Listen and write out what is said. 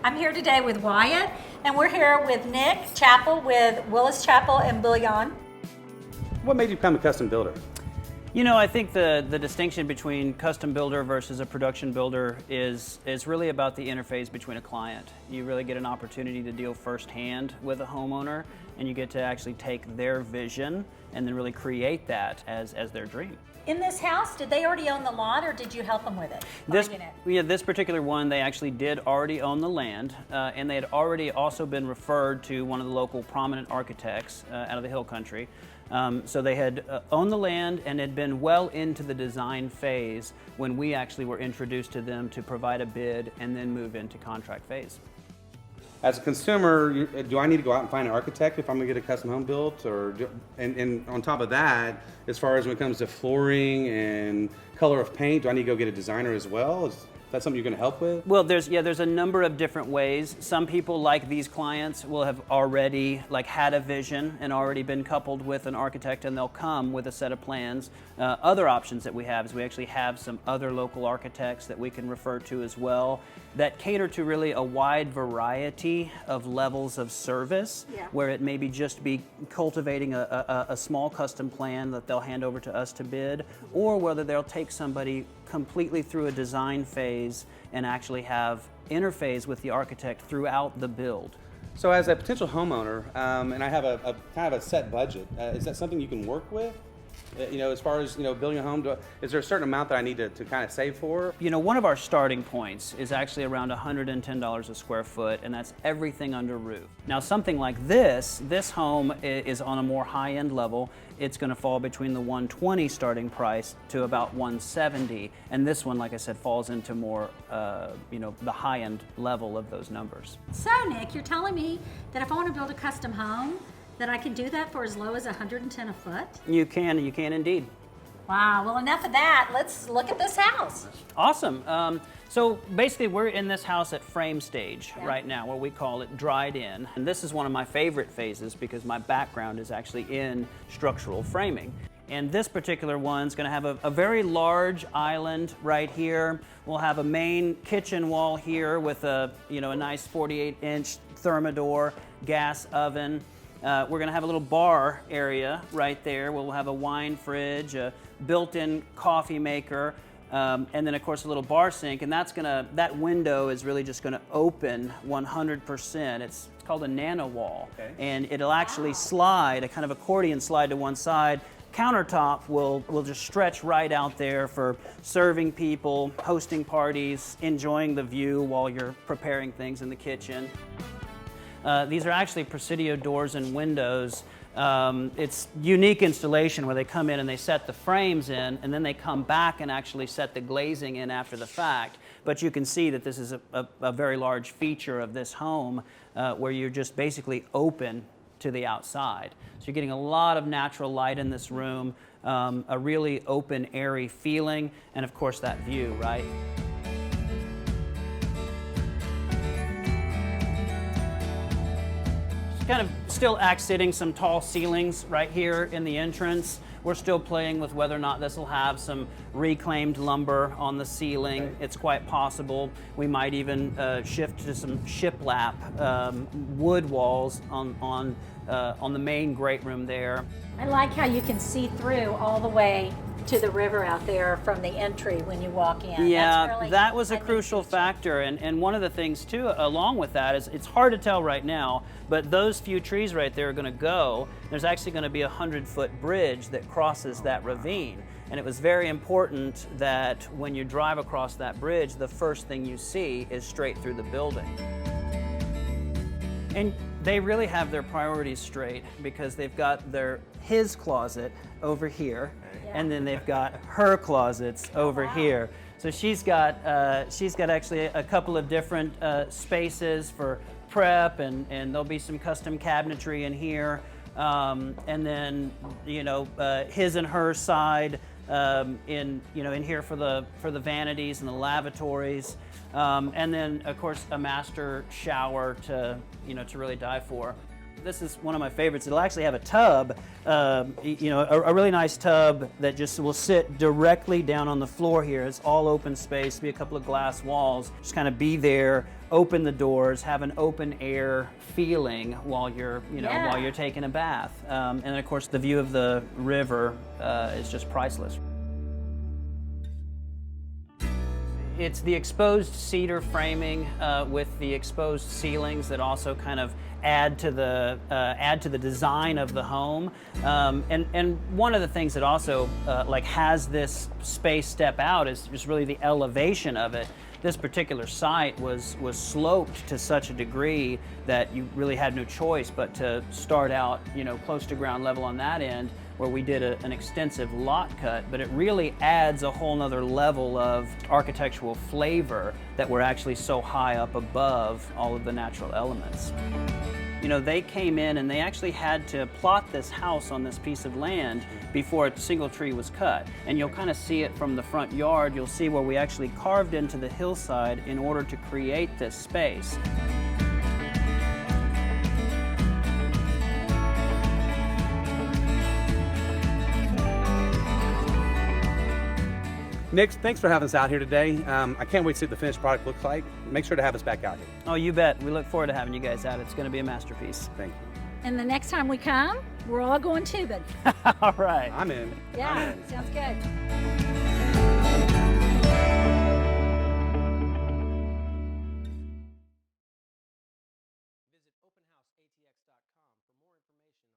I'm here today with Wyatt, and we're here with Nick Chappell with Willis, Chappell and Bujan. What made you become a custom builder? You know, I think the distinction between custom builder versus a production builder is really about the interface between a client. You really get an opportunity to deal firsthand with a homeowner, and you get to actually take their vision and then really create that as their dream. In this house, did they already own the lot, or did you help them with it? This particular one, they actually did already own the land, and they had already also been referred to one of the local prominent architects out of the Hill Country. So they had owned the land and had been well into the design phase when we actually were introduced to them to provide a bid and then move into contract phase. As a consumer, do I need to go out and find an architect if I'm going to get a custom home built? And on top of that, as far as when it comes to flooring and color of paint, do I need to go get a designer as well? Is that something you're going to help with? Well, there's a number of different ways. Some people, like these clients, will have already had a vision and already been coupled with an architect, and they'll come with a set of plans. Other options that we have is we actually have some other local architects that we can refer to as well that cater to really a wide variety of levels of service, where it maybe just be cultivating a small custom plan that they'll hand over to us to bid, or whether they'll take somebody completely through a design phase and actually have interface with the architect throughout the build. So as a potential homeowner, and I have a kind of a set budget, is that something you can work with? As far as building a home, is there a certain amount that I need to kind of save for? One of our starting points is actually around $110 a square foot, and that's everything under roof. Now, something like this home is on a more high-end level. It's going to fall between the $120 starting price to about $170, and this one, like I said, falls into more, the high-end level of those numbers. So, Nick, you're telling me that if I want to build a custom home, that I can do that for as low as $110 a foot? You can indeed. Wow, well, enough of that. Let's look at this house. Awesome. So basically we're in this house at frame stage right now, where we call it dried in. And this is one of my favorite phases because my background is actually in structural framing. And this particular one's going to have a very large island right here. We'll have a main kitchen wall here with a nice 48-inch Thermador gas oven. We're going to have a little bar area right there. We'll have a wine fridge, a built-in coffee maker, and then of course a little bar sink. And that window is really just going to open 100%. It's called a nano wall, and it'll actually slide, a kind of accordion slide to one side. Countertop will just stretch right out there for serving people, hosting parties, enjoying the view while you're preparing things in the kitchen. These are actually Presidio doors and windows. It's unique installation where they come in and they set the frames in, and then they come back and actually set the glazing in after the fact. But you can see that this is a very large feature of this home, where you're just basically open to the outside. So you're getting a lot of natural light in this room, a really open, airy feeling, and of course that view, right? Kind of still accenting some tall ceilings right here in the entrance. We're still playing with whether or not this will have some reclaimed lumber on the ceiling. It's quite possible. We might even shift to some shiplap wood walls on the main great room there. I like how you can see through all the way to the river out there from the entry when you walk in. Yeah, that was a crucial factor, and one of the things too along with that is it's hard to tell right now, but those few trees right there are going to go. There's actually going to be a 100-foot bridge that crosses that ravine, and it was very important that when you drive across that bridge, the first thing you see is straight through the building. And they really have their priorities straight because they've got his closet over here, and then they've got her closets over here. So she's got actually a couple of different spaces for prep, and there'll be some custom cabinetry in here, and then his and her side in here for the vanities and the lavatories, and then of course a master shower to really die for. This is one of my favorites. It'll actually have a tub, a really nice tub that just will sit directly down on the floor here. It's all open space, be a couple of glass walls, just kind of be there open the doors, have an open air feeling while you're, Yeah. while you're taking a bath. And then of course the view of the river is just priceless. It's the exposed cedar framing with the exposed ceilings that also kind of add to the design of the home. And one of the things that also like has this space step out is just really the elevation of it. This particular site was sloped to such a degree that you really had no choice but to start out, close to ground level on that end, where we did an extensive lot cut, but it really adds a whole nother level of architectural flavor that we're actually so high up above all of the natural elements. They came in and they actually had to plot this house on this piece of land before a single tree was cut. And you'll kind of see it from the front yard. You'll see where we actually carved into the hillside in order to create this space. Nick, thanks for having us out here today. I can't wait to see what the finished product looks like. Make sure to have us back out here. Oh, you bet. We look forward to having you guys out. It's going to be a masterpiece. Thank you. And the next time we come, we're all going tubing. All right. I'm in. Yeah, I'm in. sounds good.